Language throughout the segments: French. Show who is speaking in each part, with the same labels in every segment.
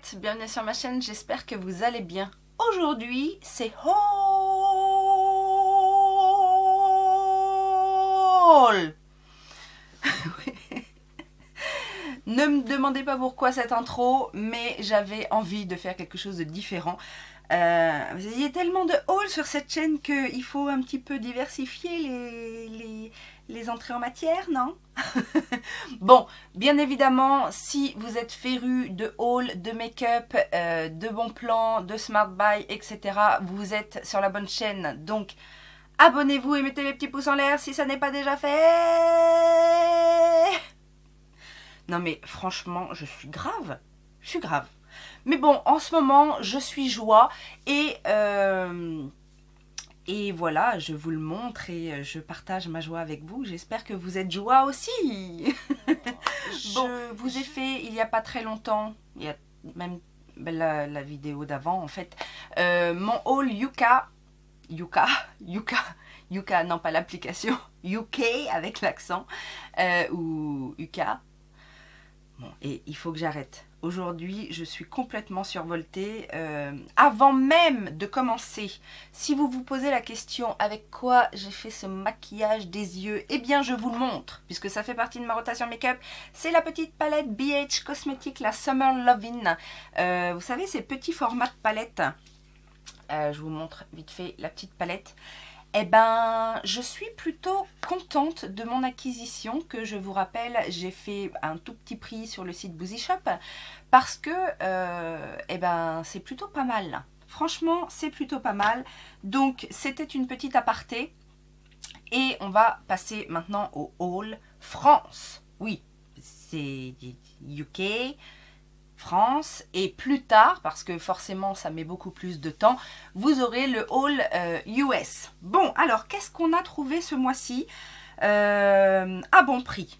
Speaker 1: chouchounettes, bienvenue sur ma chaîne, j'espère que vous allez bien. Aujourd'hui, c'est haul. Ne me demandez pas pourquoi cette intro, mais j'avais envie de faire quelque chose de différent. Il y a tellement de hauls sur cette chaîne qu'il faut un petit peu diversifier les entrées en matière, non? Bon, bien évidemment, si vous êtes féru de haul, de make-up, de bons plans, de smart buy, etc., vous êtes sur la bonne chaîne. Donc, abonnez-vous et mettez les petits pouces en l'air si ça n'est pas déjà fait. Non mais franchement, je suis grave. Je suis grave. Mais bon, en ce moment, je suis joie et voilà, je vous le montre et je partage ma joie avec vous. J'espère que vous êtes joie aussi. Je vous ai fait, il n'y a pas très longtemps, il y a même la vidéo d'avant en fait, mon haul Yuka, non pas l'application, UK avec l'accent, ou Yuka. Bon, et il faut que j'arrête. Aujourd'hui, je suis complètement survoltée. Avant même de commencer, si vous vous posez la question avec quoi j'ai fait ce maquillage des yeux, eh bien je vous le montre, puisque ça fait partie de ma rotation make-up. C'est la petite palette BH Cosmetics, la Summer Lovin'. Vous savez, ces petits formats de palette. Je vous montre vite fait la petite palette. Eh ben, je suis plutôt contente de mon acquisition que je vous rappelle, j'ai fait un tout petit prix sur le site Boozy Shop parce que eh ben, c'est plutôt pas mal. Franchement, c'est plutôt pas mal. Donc, c'était une petite aparté et on va passer maintenant au haul France. Oui, c'est UK, France, et plus tard, parce que forcément ça met beaucoup plus de temps, vous aurez le haul US. Bon, alors qu'est-ce qu'on a trouvé ce mois-ci à bon prix?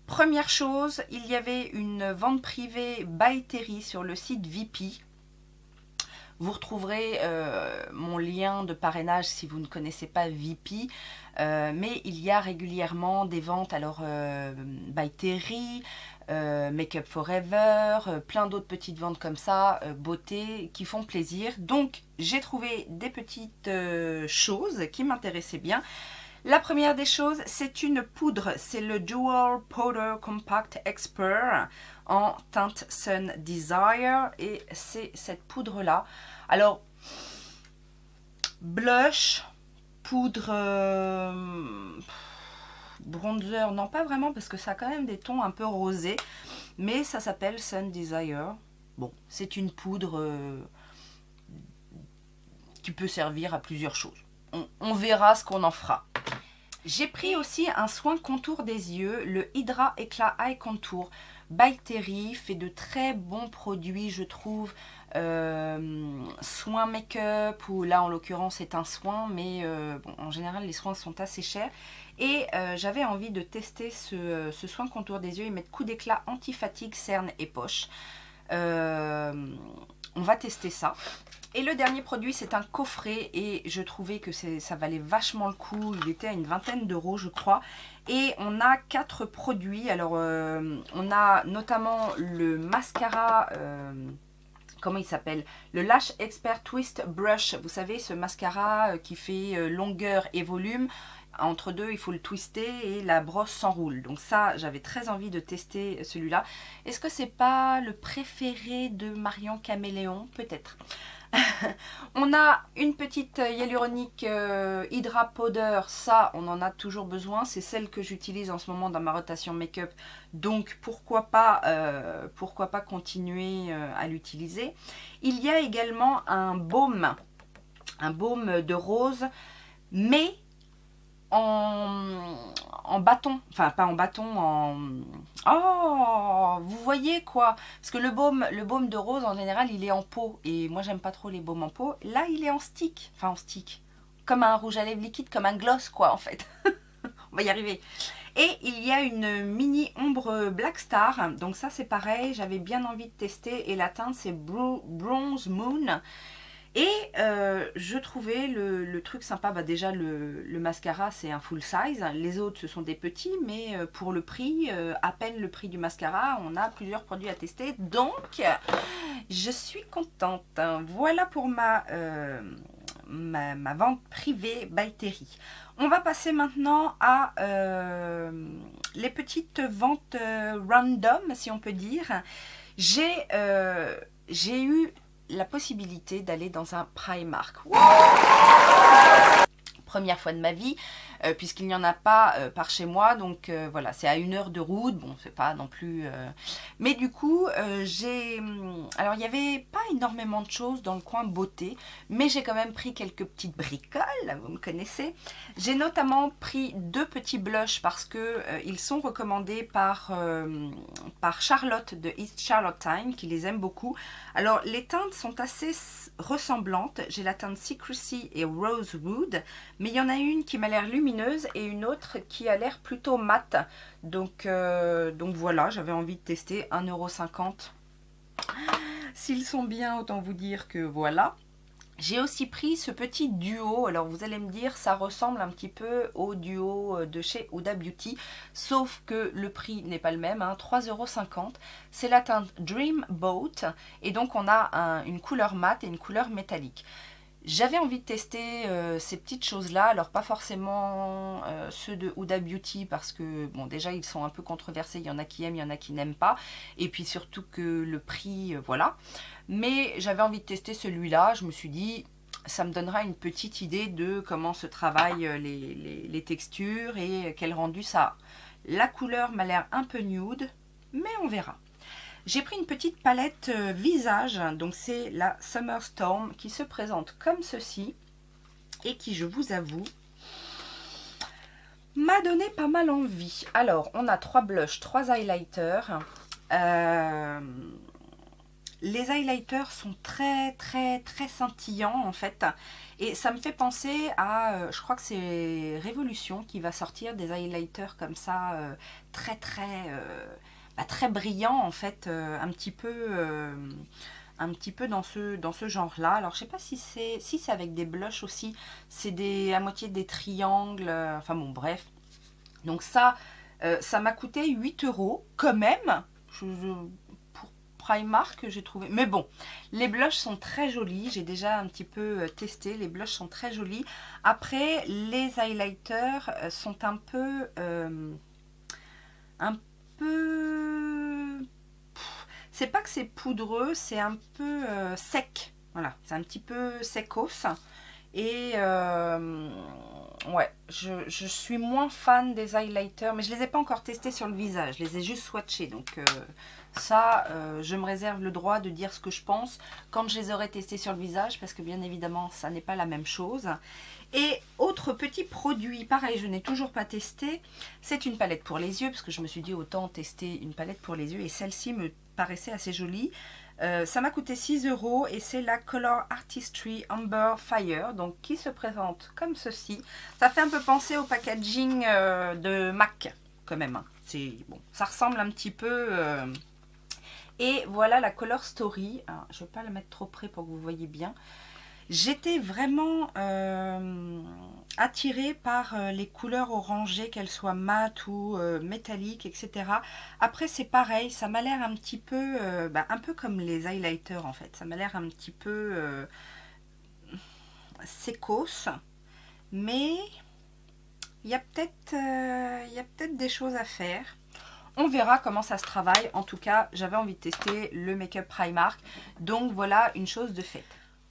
Speaker 1: Première chose, il y avait une vente privée by Terry sur le site VP. Vous retrouverez mon lien de parrainage si vous ne connaissez pas VP, mais il y a régulièrement des ventes, alors by Terry, Make Up Forever, plein d'autres petites ventes comme ça, beauté, qui font plaisir. Donc j'ai trouvé des petites choses qui m'intéressaient bien. La première des choses, c'est une poudre, c'est le Dual Powder Compact Expert en teinte Sun Desire et c'est cette poudre là. Alors, blush, poudre, bronzer, non pas vraiment parce que ça a quand même des tons un peu rosés, mais ça s'appelle Sun Desire. Bon, c'est une poudre qui peut servir à plusieurs choses. On verra ce qu'on en fera. J'ai pris aussi un soin contour des yeux, le Hydra Éclat Eye Contour by Terry, fait de très bons produits je trouve, soin make-up, ou là en l'occurrence c'est un soin, mais bon, en général les soins sont assez chers. Et j'avais envie de tester ce soin contour des yeux et mettre coup d'éclat anti-fatigue, cerne et poche. On va tester ça. Et le dernier produit, c'est un coffret et je trouvais que ça valait vachement le coup. Il était à une vingtaine d'euros, je crois. Et on a 4 produits. Alors, on a notamment le mascara, comment il s'appelle? Le Lash Expert Twist Brush. Vous savez, ce mascara qui fait longueur et volume. Entre deux, il faut le twister et la brosse s'enroule. Donc ça, j'avais très envie de tester celui-là. Est-ce que c'est pas le préféré de Marion Caméléon? Peut-être. On a une petite hyaluronique Hydra Powder, ça on en a toujours besoin, c'est celle que j'utilise en ce moment dans ma rotation make-up, donc pourquoi pas continuer à l'utiliser. Il y a également un baume de rose, mais en bâton, enfin pas en bâton, en... Oh, vous voyez quoi? Parce que le baume de rose en général il est en pot et moi j'aime pas trop les baumes en pot. Là il est en stick, enfin en stick, comme un rouge à lèvres liquide, comme un gloss quoi en fait. On va y arriver. Et il y a une mini ombre Black Star, donc ça c'est pareil, j'avais bien envie de tester et la teinte c'est Bronze Moon. Et je trouvais le truc sympa, bah déjà le mascara c'est un full size, les autres ce sont des petits, mais pour le prix, à peine le prix du mascara, on a plusieurs produits à tester, donc je suis contente. Voilà pour ma vente privée by Terry. On va passer maintenant à les petites ventes random, si on peut dire. J'ai eu la possibilité d'aller dans un Primark. Première fois de ma vie, puisqu'il n'y en a pas par chez moi, donc voilà, c'est à 1 heure de route, bon c'est pas non plus... Mais du coup, alors il n'y avait pas énormément de choses dans le coin beauté, mais j'ai quand même pris quelques petites bricoles, vous me connaissez. J'ai notamment pris 2 petits blushs parce que ils sont recommandés par Charlotte de East Charlottetown, qui les aime beaucoup. Alors les teintes sont assez ressemblantes, j'ai la teinte Secrecy et Rosewood, mais il y en a une qui m'a l'air lumineuse et une autre qui a l'air plutôt mat. Donc voilà, j'avais envie de tester 1,50 €. S'ils sont bien, autant vous dire que voilà. J'ai aussi pris ce petit duo, alors vous allez me dire ça ressemble un petit peu au duo de chez Huda Beauty, sauf que le prix n'est pas le même, 3,50 €. C'est la teinte Dream Boat et donc on a une couleur mate et une couleur métallique. J'avais envie de tester ces petites choses-là, alors pas forcément ceux de Huda Beauty parce que bon déjà ils sont un peu controversés, il y en a qui aiment, il y en a qui n'aiment pas, et puis surtout que le prix, voilà. Mais j'avais envie de tester celui-là, je me suis dit ça me donnera une petite idée de comment se travaillent les textures et quel rendu ça a. La couleur m'a l'air un peu nude, mais on verra. J'ai pris une petite palette visage, donc c'est la Summer Storm qui se présente comme ceci et qui, je vous avoue, m'a donné pas mal envie. Alors, on a 3 blushs, 3 highlighters. Les highlighters sont très très très scintillants en fait, et ça me fait penser à, je crois que c'est Révolution qui va sortir des highlighters comme ça, très très... très brillant en fait, un petit peu dans ce genre là. Alors je sais pas si c'est avec des blushs aussi, c'est à moitié des triangles, enfin bon bref. Donc ça m'a coûté 8 € quand même, pour Primark j'ai trouvé. Mais bon, les blushs sont très jolis, j'ai déjà un petit peu testé, les blushs sont très jolis. Après les highlighters sont un peu c'est pas que c'est poudreux, c'est un peu sec. Voilà, c'est un petit peu secos. Et ouais, je suis moins fan des highlighters, mais je les ai pas encore testés sur le visage, je les ai juste swatchés. Donc ça, je me réserve le droit de dire ce que je pense quand je les aurai testés sur le visage, parce que bien évidemment, ça n'est pas la même chose. Et autre petit produit, pareil, je n'ai toujours pas testé, c'est une palette pour les yeux, parce que je me suis dit autant tester une palette pour les yeux, et celle-ci me paraissait assez jolie. Ça m'a coûté 6 € et c'est la Color Artistry Amber Fire, donc qui se présente comme ceci. Ça fait un peu penser au packaging de MAC quand même. Bon, ça ressemble un petit peu. Et voilà la Color Story. Alors, je ne vais pas la mettre trop près pour que vous voyez bien. J'étais vraiment attirée par les couleurs orangées, qu'elles soient mat ou métalliques, etc. Après c'est pareil, ça m'a l'air un petit peu, un peu comme les highlighters en fait. Ça m'a l'air un petit peu secos, mais il y a peut-être des choses à faire. On verra comment ça se travaille. En tout cas, j'avais envie de tester le Make-up Primark. Donc voilà une chose de faite.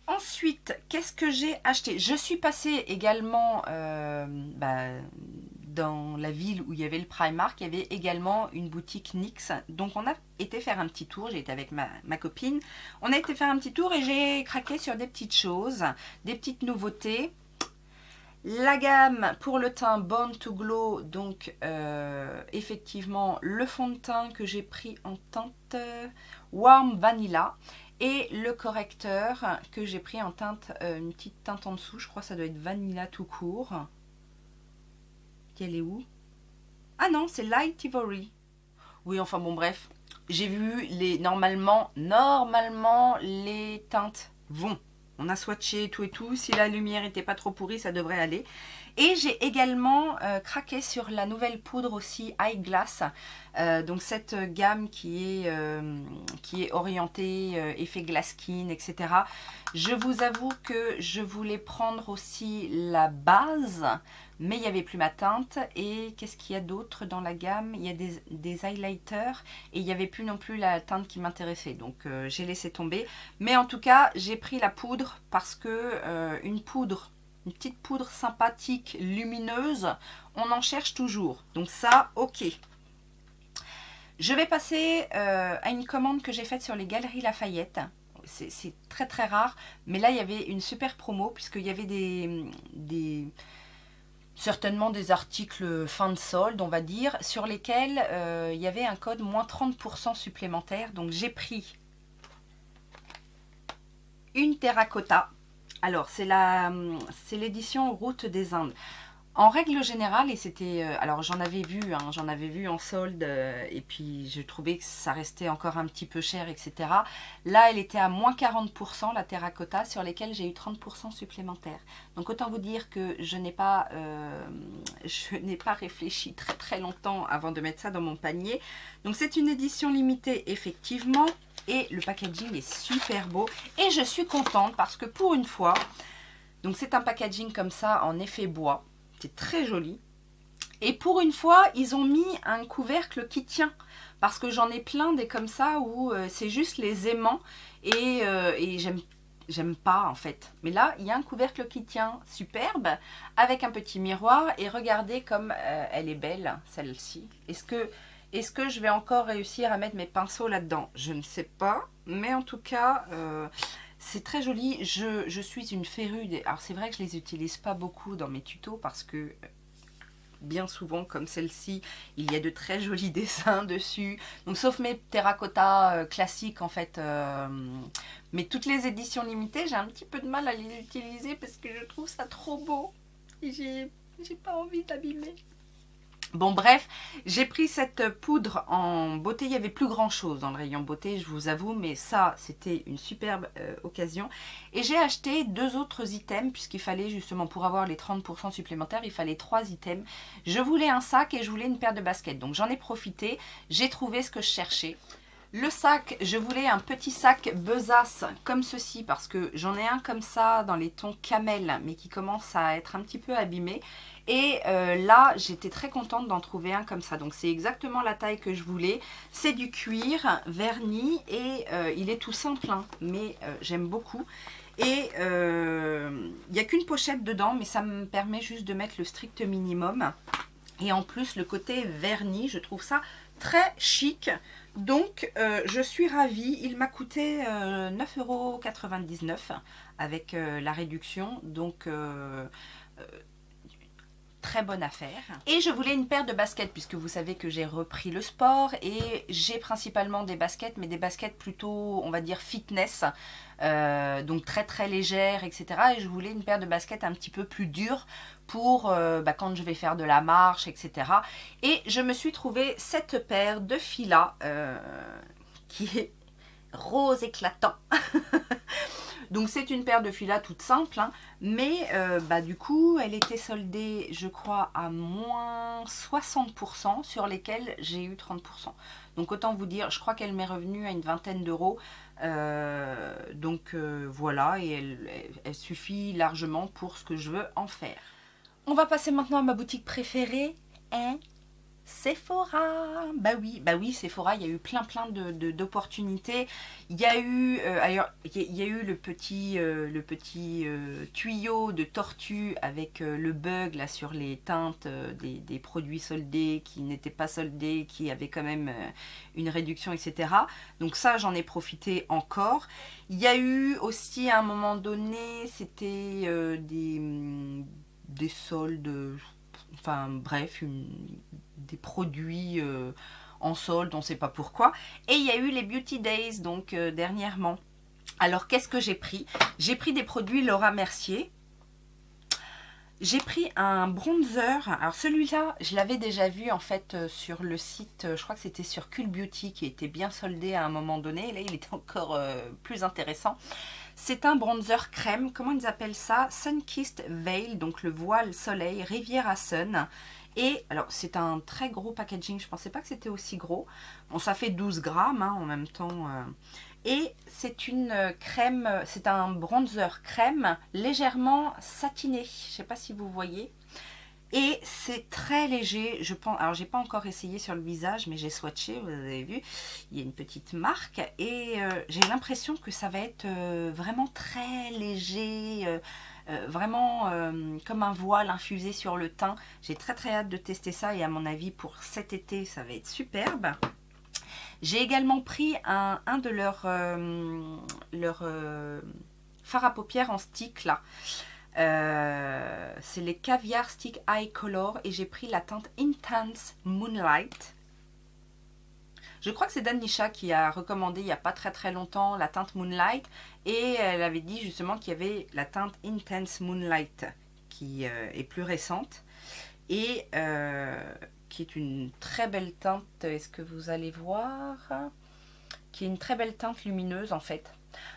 Speaker 1: Ensuite, qu'est-ce que j'ai acheté? Je suis passée également dans la ville où il y avait le Primark. Il y avait également une boutique NYX. Donc on a été faire un petit tour. J'ai été avec ma copine. On a été faire un petit tour et j'ai craqué sur des petites choses, des petites nouveautés. La gamme pour le teint Born to Glow, donc effectivement le fond de teint que j'ai pris en teinte Warm Vanilla et le correcteur que j'ai pris en teinte, une petite teinte en dessous, je crois que ça doit être Vanilla tout court. Elle est où? Ah non, c'est Light Ivory. Oui, enfin bon bref, j'ai vu normalement les teintes vont. On a swatché tout et tout. Si la lumière n'était pas trop pourrie, ça devrait aller. Et j'ai également craqué sur la nouvelle poudre aussi Eyeglass. Donc cette gamme qui est orientée effet glass skin, etc. Je vous avoue que je voulais prendre aussi la base, mais il n'y avait plus ma teinte. Et qu'est-ce qu'il y a d'autre dans la gamme? Il y a des highlighters et il n'y avait plus non plus la teinte qui m'intéressait. Donc j'ai laissé tomber. Mais en tout cas, j'ai pris la poudre parce que une petite poudre sympathique, lumineuse, on en cherche toujours. Donc ça, ok. Je vais passer à une commande que j'ai faite sur les Galeries Lafayette. C'est très très rare, mais là il y avait une super promo puisqu'il y avait certainement des articles fin de solde, on va dire, sur lesquels il y avait un code moins 30% supplémentaire. Donc j'ai pris une terracotta. Alors c'est l'édition Route des Indes. En règle générale, et c'était... alors j'en avais vu en solde, et puis je trouvais que ça restait encore un petit peu cher, etc. Là, elle était à moins 40%, la terracotta, sur lesquels j'ai eu 30% supplémentaires. Donc autant vous dire que je n'ai pas réfléchi très très longtemps avant de mettre ça dans mon panier. Donc c'est une édition limitée, effectivement, et le packaging est super beau. Et je suis contente parce que pour une fois, donc c'est un packaging comme ça en effet bois. C'est très joli. Et pour une fois, ils ont mis un couvercle qui tient. Parce que j'en ai plein des comme ça où c'est juste les aimants. Et j'aime pas en fait. Mais là, il y a un couvercle qui tient superbe. Avec un petit miroir. Et regardez comme elle est belle, celle-ci. Est-ce que je vais encore réussir à mettre mes pinceaux là-dedans? Je ne sais pas. Mais en tout cas... c'est très joli. Je suis une férue. Alors c'est vrai que je les utilise pas beaucoup dans mes tutos parce que bien souvent comme celle-ci, il y a de très jolis dessins dessus. Donc sauf mes terracotta classiques en fait. Mais toutes les éditions limitées, j'ai un petit peu de mal à les utiliser parce que je trouve ça trop beau. Et j'ai pas envie d'abîmer. Bon bref, j'ai pris cette poudre en beauté, il n'y avait plus grand chose dans le rayon beauté, je vous avoue, mais ça c'était une superbe occasion. Et j'ai acheté 2 autres items, puisqu'il fallait justement, pour avoir les 30% supplémentaires, il fallait 3 items. Je voulais un sac et je voulais une paire de baskets, donc j'en ai profité, j'ai trouvé ce que je cherchais. Le sac, je voulais un petit sac besace comme ceci parce que j'en ai un comme ça dans les tons camel mais qui commence à être un petit peu abîmé. Et là, j'étais très contente d'en trouver un comme ça. Donc c'est exactement la taille que je voulais. C'est du cuir verni et il est tout simple, hein, mais j'aime beaucoup. Et il n'y a qu'une pochette dedans, mais ça me permet juste de mettre le strict minimum. Et en plus, le côté verni, je trouve ça très chic. Donc, je suis ravie. Il m'a coûté 9,99 € avec la réduction. Donc, très bonne affaire. Et je voulais une paire de baskets puisque vous savez que j'ai repris le sport et j'ai principalement des baskets, mais des baskets plutôt, on va dire, fitness. Donc très très légères, etc. Et je voulais une paire de baskets un petit peu plus dures pour quand je vais faire de la marche, etc. Et je me suis trouvé cette paire de Fila qui est rose éclatant. Donc c'est une paire de Fila toute simple, hein, mais du coup elle était soldée je crois à moins 60% sur lesquels j'ai eu 30%. Donc autant vous dire, je crois qu'elle m'est revenue à une vingtaine d'euros. Voilà, et elle suffit largement pour ce que je veux en faire. On va passer maintenant à ma boutique préférée, hein, Sephora. Bah oui, Sephora, il y a eu plein d'opportunités. Il y a eu le petit tuyau de tortue avec le bug là sur les teintes des produits soldés qui n'étaient pas soldés, qui avaient quand même une réduction, etc. Donc ça, j'en ai profité encore. Il y a eu aussi à un moment donné, c'était des soldes, enfin bref, des produits en solde, on ne sait pas pourquoi. Et il y a eu les Beauty Days, donc dernièrement. Alors qu'est-ce que j'ai pris? J'ai pris des produits Laura Mercier. J'ai pris un bronzer. Alors celui-là, je l'avais déjà vu en fait sur le site, je crois que c'était sur Cool Beauty, qui était bien soldé à un moment donné. Et là, il était encore plus intéressant. C'est un bronzer crème, comment ils appellent ça? Sun-Kissed Veil, donc le voile soleil, Riviera Sun. Et alors c'est un très gros packaging, je pensais pas que c'était aussi gros. Bon, ça fait 12 grammes hein, en même temps. Et c'est une crème, c'est un bronzer crème légèrement satiné. Je sais pas si vous voyez. Et c'est très léger, je pense. Alors, j'ai pas encore essayé sur le visage, mais j'ai swatché, vous avez vu. Il y a une petite marque. Et j'ai l'impression que ça va être vraiment très léger, vraiment comme un voile infusé sur le teint. J'ai très très hâte de tester ça. Et à mon avis, pour cet été, ça va être superbe. J'ai également pris un de leurs fards à paupières en stick là. C'est les Caviar Stick Eye Color et j'ai pris la teinte Intense Moonlight. Je crois que c'est Danisha qui a recommandé il n'y a pas très très longtemps la teinte Moonlight et elle avait dit justement qu'il y avait la teinte Intense Moonlight qui est plus récente et qui est une très belle teinte. Est-ce que vous allez voir? Qui est une très belle teinte lumineuse en fait.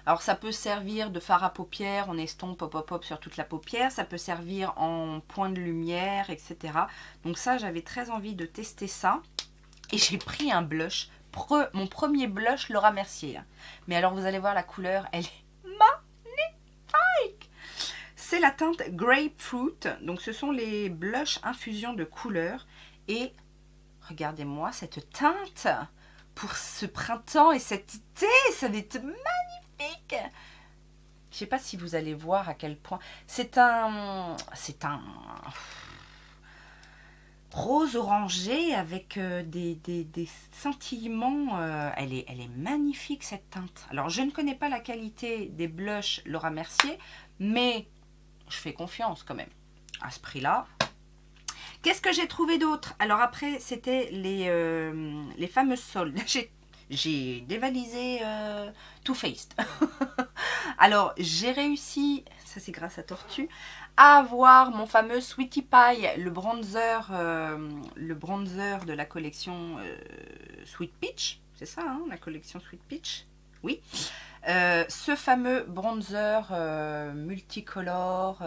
Speaker 1: Alors ça peut servir de fard à paupières, on estompe pop pop pop sur toute la paupière, ça peut servir en point de lumière, etc. Donc ça, j'avais très envie de tester ça. Et j'ai pris un blush, mon premier blush Laura Mercier. Mais alors vous allez voir la couleur, elle est magnifique. C'est la teinte Grapefruit, donc ce sont les blushs infusion de couleurs. Et regardez-moi cette teinte pour ce printemps et cet été, ça va être magnifique. Je sais pas si vous allez voir à quel point c'est un rose orangé avec des scintillements. Elle est magnifique cette teinte. Alors je ne connais pas la qualité des blushs Laura Mercier, mais je fais confiance quand même à ce prix-là. Qu'est-ce que j'ai trouvé d'autre? Alors après, c'était les fameuses soldes. J'ai dévalisé Too Faced. Alors, j'ai réussi, ça c'est grâce à Tortue, à avoir mon fameux Sweetie Pie, le bronzer de la collection Sweet Peach. C'est ça, hein, la collection Sweet Peach? Oui. Ce fameux bronzer multicolore,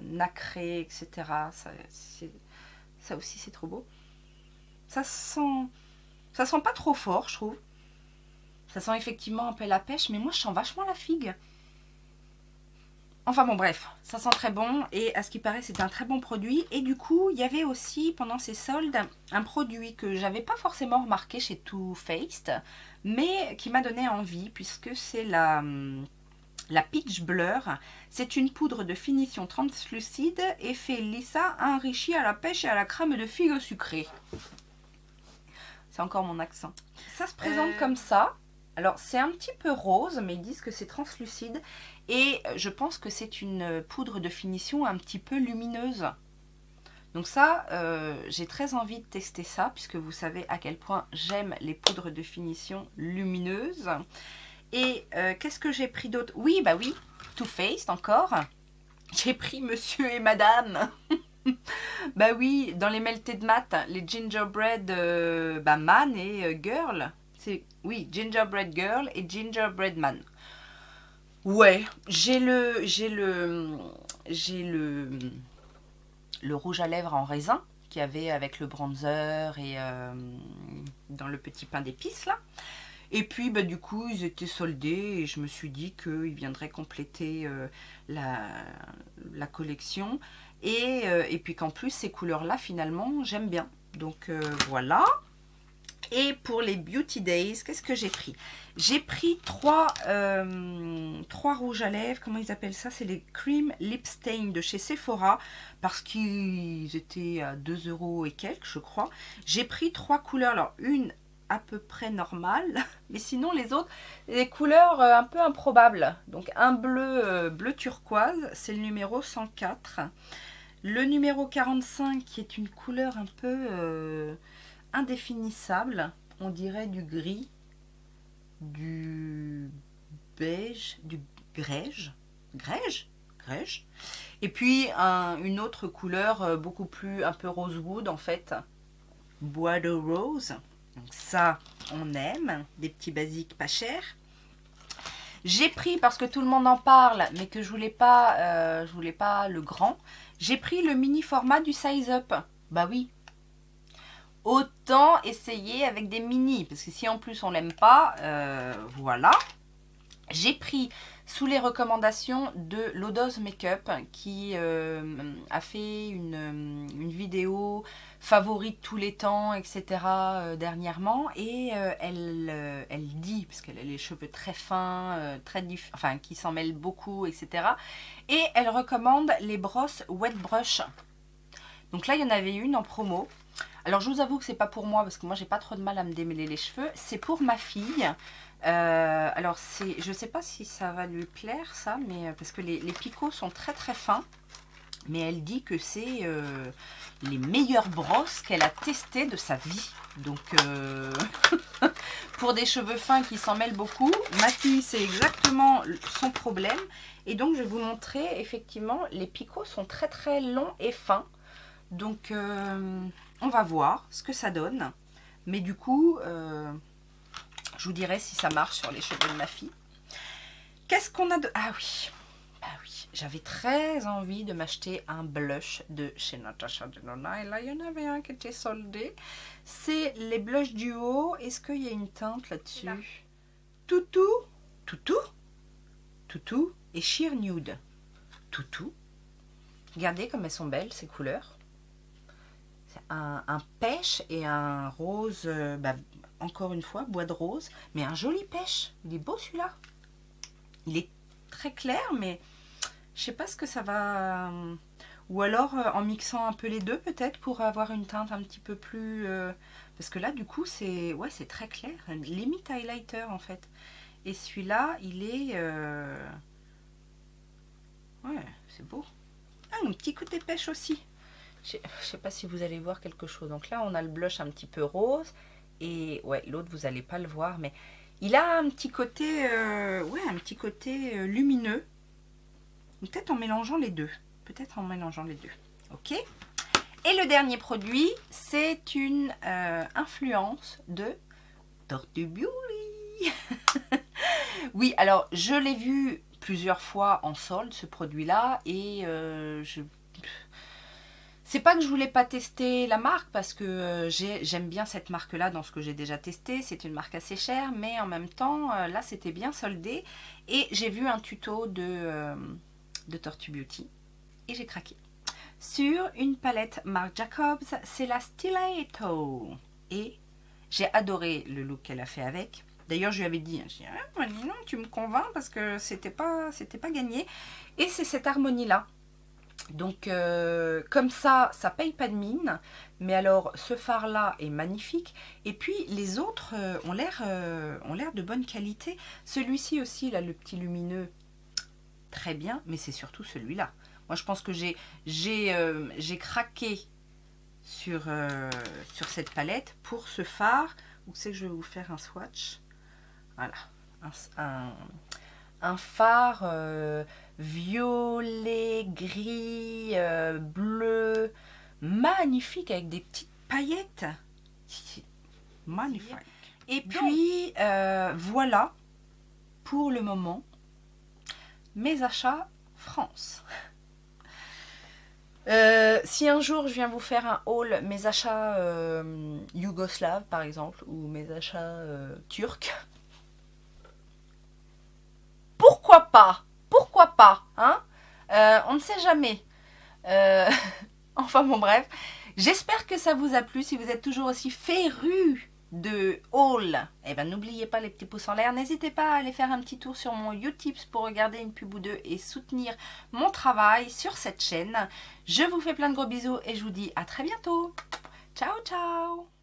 Speaker 1: nacré, etc. Ça aussi, c'est trop beau. Ça sent pas trop fort, je trouve. Ça sent effectivement un peu la pêche, mais moi, je sens vachement la figue. Enfin bon, bref, ça sent très bon et à ce qui paraît, c'est un très bon produit. Et du coup, il y avait aussi, pendant ces soldes, un produit que j'avais pas forcément remarqué chez Too Faced, mais qui m'a donné envie, puisque c'est la Peach Blur. C'est une poudre de finition translucide, effet lissa, enrichie à la pêche et à la crème de figue sucrée. C'est encore mon accent. Ça se présente comme ça. Alors, c'est un petit peu rose, mais ils disent que c'est translucide. Et je pense que c'est une poudre de finition un petit peu lumineuse. Donc ça, j'ai très envie de tester ça, puisque vous savez à quel point j'aime les poudres de finition lumineuses. Et qu'est-ce que j'ai pris d'autre? Oui, bah oui, Too Faced encore. J'ai pris Monsieur et Madame. Bah oui, dans les melted mat, les gingerbread man et girl. Oui, gingerbread girl et gingerbread man. Ouais, j'ai le rouge à lèvres en raisin qu'il y avait avec le bronzer et dans le petit pain d'épices là. Et puis bah, du coup ils étaient soldés et je me suis dit qu'ils viendraient compléter la collection et puis qu'en plus ces couleurs là finalement j'aime bien. Donc voilà. Et pour les Beauty Days, qu'est-ce que j'ai pris? J'ai pris trois rouges à lèvres, comment ils appellent ça? C'est les Cream Lip Stain de chez Sephora, parce qu'ils étaient à 2 € et quelques, je crois. J'ai pris 3 couleurs, alors une à peu près normale, mais sinon les autres, des couleurs un peu improbables. Donc un bleu turquoise, c'est le numéro 104. Le numéro 45, qui est une couleur un peu indéfinissable, on dirait du gris, du beige, du grège, et puis une autre couleur beaucoup plus un peu rosewood en fait, bois de rose. Donc ça on aime, des petits basiques pas chers. J'ai pris, parce que tout le monde en parle, mais que je voulais pas le grand, j'ai pris le mini format du Size Up. Bah oui. Autant essayer avec des mini, parce que si en plus on l'aime pas, voilà. J'ai pris sous les recommandations de Lodos Makeup qui a fait une vidéo favorite tous les temps, etc. Dernièrement. Et elle dit, parce qu'elle a les cheveux très fins, enfin qui s'en mêlent beaucoup, etc. Et elle recommande les brosses Wet Brush. Donc là, il y en avait une en promo. Alors je vous avoue que c'est pas pour moi, parce que moi j'ai pas trop de mal à me démêler les cheveux. C'est pour ma fille. Alors je sais pas si ça va lui plaire ça, mais parce que les picots sont très très fins. Mais elle dit que c'est les meilleures brosses qu'elle a testées de sa vie. Donc pour des cheveux fins qui s'en mêlent beaucoup, ma fille c'est exactement son problème. Et donc je vais vous montrer, effectivement, les picots sont très très longs et fins. Donc on va voir ce que ça donne. Mais du coup, je vous dirai si ça marche sur les cheveux de ma fille. Qu'est-ce qu'on a de... Ah oui, j'avais très envie de m'acheter un blush de chez Natasha Denona. Et là, il y en avait un qui était soldé. C'est les blushs duo. Est-ce qu'il y a une teinte là-dessus? Toutou, Toutou, Toutou et Sheer Nude. Toutou. Regardez comme elles sont belles, ces couleurs. C'est un pêche et un rose, encore une fois, bois de rose. Mais un joli pêche. Il est beau celui-là. Il est très clair, mais je sais pas ce que ça va... Ou alors en mixant un peu les deux peut-être pour avoir une teinte un petit peu plus... Parce que là du coup c'est très clair, limite highlighter en fait. Et celui-là il est... Ouais, c'est beau. Ah, un petit côté pêche aussi. Je sais pas si vous allez voir quelque chose. Donc là on a le blush un petit peu rose. Et ouais, l'autre vous allez pas le voir, mais il a un petit côté, lumineux. Peut-être en mélangeant les deux. Ok. Et le dernier produit, c'est une influence de Tortue Beauty. Oui, alors je l'ai vu plusieurs fois en solde, ce produit-là. Et c'est pas que je voulais pas tester la marque, parce que j'aime bien cette marque-là dans ce que j'ai déjà testé. C'est une marque assez chère, mais en même temps, là, c'était bien soldé. Et j'ai vu un tuto de Tortue Beauty et j'ai craqué. Sur une palette Marc Jacobs, c'est la Stiletto. Et j'ai adoré le look qu'elle a fait avec. D'ailleurs, je lui avais dit, non, tu me convaincs parce que c'était pas gagné. Et c'est cette harmonie-là. Donc comme ça paye pas de mine. Mais alors ce fard là est magnifique. Et puis les autres ont l'air de bonne qualité. Celui-ci aussi là, le petit lumineux, très bien. Mais c'est surtout celui-là. Moi je pense que j'ai craqué sur cette palette pour ce fard. Où c'est que je vais vous faire un swatch. Voilà, un fard violet, gris, bleu, magnifique avec des petites paillettes. Magnifique. Et puis voilà pour le moment mes achats France. Si un jour je viens vous faire un haul, mes achats yougoslaves par exemple, ou mes achats turcs, pourquoi pas, hein, on ne sait jamais. Enfin bon bref, j'espère que ça vous a plu. Si vous êtes toujours aussi férus de haul, eh ben n'oubliez pas les petits pouces en l'air. N'hésitez pas à aller faire un petit tour sur mon Utips pour regarder une pub ou deux et soutenir mon travail sur cette chaîne. Je vous fais plein de gros bisous et je vous dis à très bientôt. Ciao ciao.